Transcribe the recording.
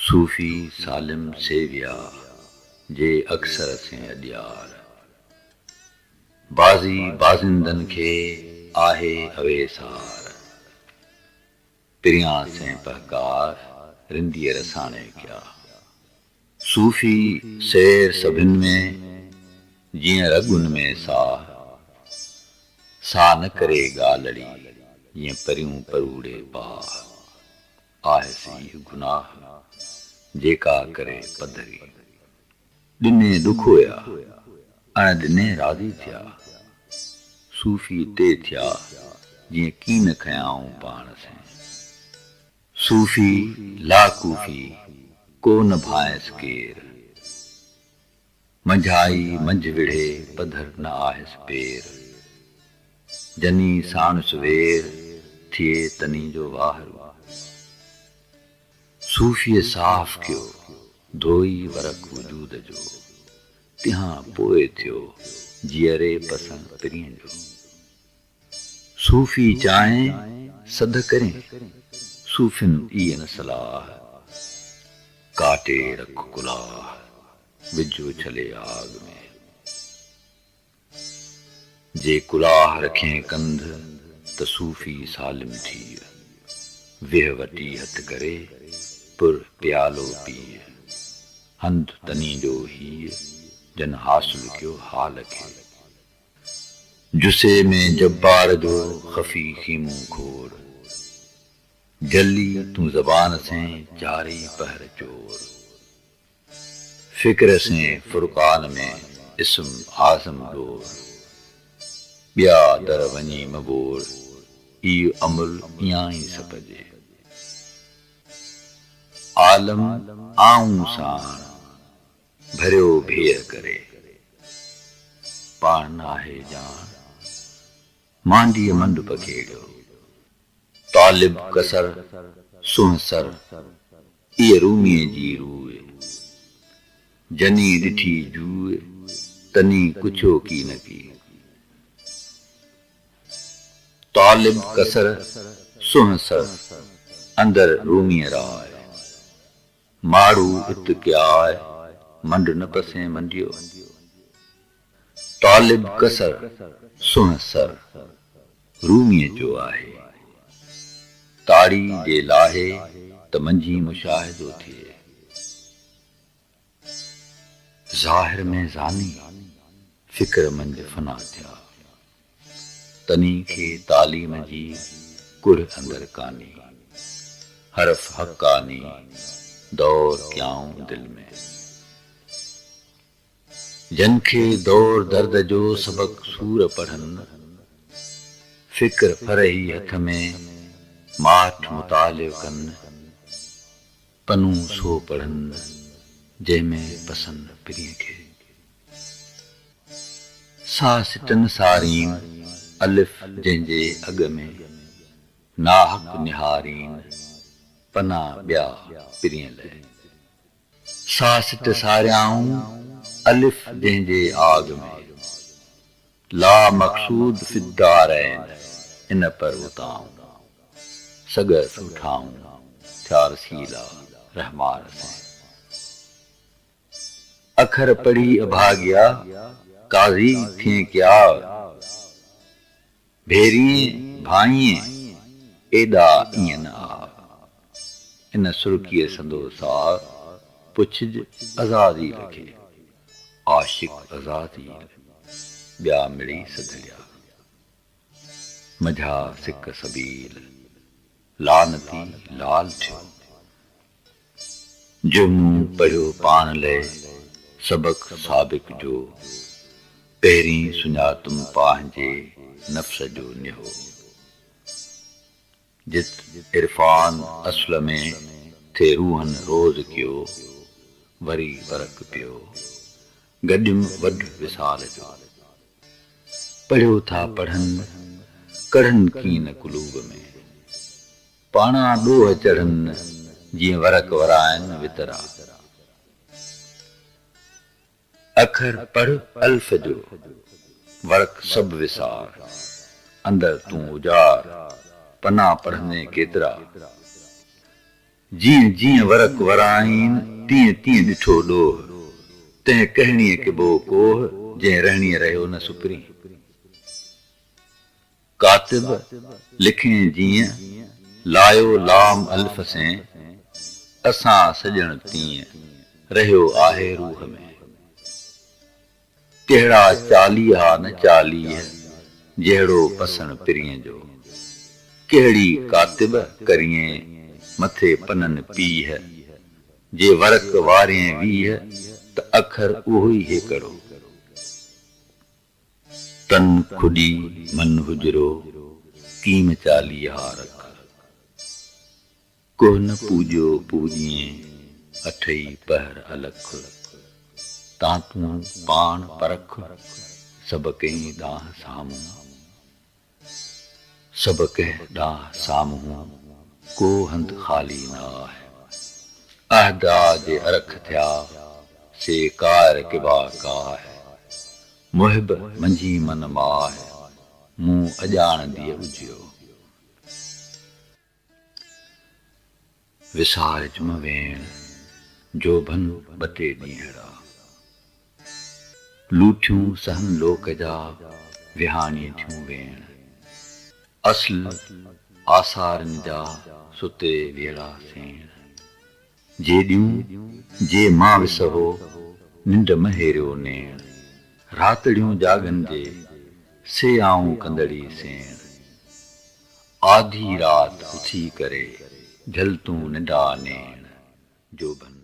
सूफ़ी सालिम सेविया जे अक्सर से अॾियार बाज़ी बाज़िंदन खे आहे अवेसार पिरियां से पहकार रिंदीअ रसाणे क्या सूफ़ी सैर सभिन में जीअं रगुन में साह सा न करे ॻाल्हड़ी जीअं परियूं परूड़े पाह आहे सी गुनाह जेका करे पधरी ॾिने ॾुख हुया अण ॾिने राज़ी थिया सूफ़ी ते थिया जीअं कीन खयाऊं पाण से सूफ़ी लाकूफ़ी को न भांयसि केर मंझाई मंझ विढ़े पधर न आहेसि पेर जनी साण सवेर थिए तनी जो वाहरू सूफ़ीअ साफ़ कयो धोई वरक वजूद जो तिहां पोइ थियो जीअरे पसंद पिरीअ जो सूफ़ी चाहे सद करें सूफ़िन इए न सलाह काटे रख कुलाह विझो छले आग में जे कुलाह रखें कंध त सूफ़ी सालिम थी वेह वटी हथ करे पुर प्यालो पीए हंध तनी जो हीअ जन हासिल कयो हाल खे जुसे में जब्बार जो ख़फ़ी खीमूं खोड़ जल्ली तूं ज़बान से जारी पहर चोर फिक्र से फुरकान में इस्म आज़म डोर ॿिया दर वञी मबोर इहो अमुल इयां ई सपजे आलम आऊं साण भरियो भेर करे पाण नाहे जान मांडीअ मंड पखेड़ियो तालिब कसर सुहसर इहे रूमीअ जी रूए जनी ॾिठी जूए तनी कुछो की न की तालिब कसर सुहसर अंदर रूमीअ राय माड़ू इत क्याय मंड न पसे मंडियो तालिब कसर सुहसर रूमीअ जो आहे ताड़ी जे लाहे त मंझी मुशाहिदो थिए ज़ाहिर में ज़ानी फिक्र मंझ फना थिया तनी खे तालीम जी कुड़ अंदर कानी हरफ हक़ानी दौर क्याऊं दिल में जन खे दौर दर्द जो सबक सूर पढ़न फिक्र फरही हथ में माठ मुतालिब कन पनू सो पढ़न जंहिंमें पसंद पिरीअ खे सा सिटन सारीन अलिफ जंहिंजे अॻ में नाहक निहारीन पना ॿिया पिरीअ लाइ सा सिट सारियाऊं अलिफ जंहिंजे आग में ला मक़सूद फिदारैन इन पर उताऊं सगस उठाऊं थिया रसीला रहमार से अखर पढ़ी अभागिया काज़ी थिए क्या भेरिए भाइए एॾा ईअं न आ इन सुर्खीअ संदो सार पुछज आज़ादी रखे आशिक आज़ादी ॿिया मिड़ी सदरिया मझा सिक सबील लानती लाल थियो जो मूं पढ़ियो पान लाइ सबक साबिक जो पहिरीं सुञातुम पंहिंजे नफ़्स जो निहो जित इरफान असुल में थे रूहन रोज़ कयो वरी वरक पियो गॾियुम वढ विसाल जो पढ़ियो था पढ़न कढ़न कीन कुलूब में पाणा ॾोह चढ़न जीअं वरक वराइन वितरा अखर पढ़ अल्फ जो वरक सब विसार अंदर तूं उजार पना पढ़ने केतिरा जीअं जीअं वरक वराइन तीअं तीअं ॾिठो ॾोह, तंहिं कहणीअ के बो कोह, जंहिं रहणीअ रहियो न सुपरी। कातिब लिखें जीअं लायो लाम अल्फ से, असां सॼण तीअं रहियो आहे रूह में। कहिड़ा चालीहा न चालीह, जहिड़ो पसण पिरीअ जो। कहिड़ी कातिब करिएं मथे पननि पीह, जे वरक वारिएं वीह त अखर उहो ई हिकिड़ो। तन खुडी मन हुजरो कीम चालीहा रख, कोह न पूॼो पूॼीअं अठई पहर अलख। तां तूं पाण परख सभ कई ॾांहुं साम्हूं, सभ कंहिं ॾांहुं साम्हूं को हंधि ख़ाली न आहे। अहदा जे अरख थिया से कार किबा का है, मुहिब मंझी मन माह मूं अॼाणंदीअ उजियो। विसारिज म वेण जोभन ॿ टे ॾींहड़ा, लूठियूं सहन लोक जा विहाणीअ थियूं वेण। असल आसारनि जा सुते वेड़ा सेण, जेॾियूं जे मां विसहो निंड महेरियो नेण। रातड़ियूं जागन जे से आऊं कंदड़ी सेण, आधी रात उथी करे झल तूं निंडा नेण जोबन।